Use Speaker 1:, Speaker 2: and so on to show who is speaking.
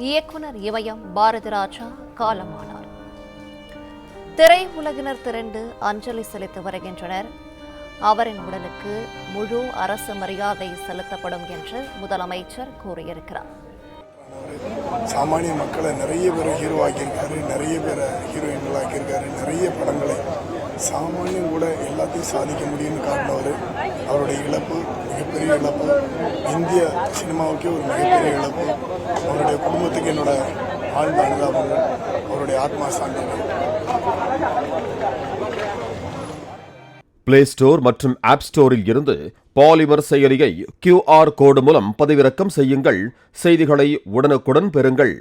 Speaker 1: இயக்குனர் இமயம் பாரதிராஜா காலமானார். திரையுலகினர் திரண்டு அஞ்சலி செலுத்தி வருகின்றனர். அவரின் உடலுக்கு முழு அரசு மரியாதை செலுத்தப்படும் என்று முதலமைச்சர் கூறியிருக்கிறார்.
Speaker 2: சாமானிய மக்களை நிறைய பேரை ஹீரோ ஆக்கியிருக்காரு, நிறைய பேரை ஹீரோயின்கள் ஆக்கியிருக்காரு, நிறைய படங்களை சாமானியம் கூட எல்லாத்தையும் சாதிக்க முடியும்னு காட்டினவர். அவருடைய இழப்பு மிகப்பெரிய இழப்பு, இந்திய சினிமாவுக்கே ஒரு மிகப்பெரிய இழப்பு. அவருடைய குடும்பத்துக்கு என்னோட ஆழ்ந்த அனுதாபங்கள், அவருடைய ஆத்மா சாந்திகள்.
Speaker 3: பிளே ஸ்டோர் மற்றும் ஆப் ஸ்டோரில் இருந்து பாலிமர் செயலியை QR கோடு மூலம் பதிவிறக்கம் செய்யுங்கள். செய்திகளை உடனுக்குடன் பெறுங்கள்.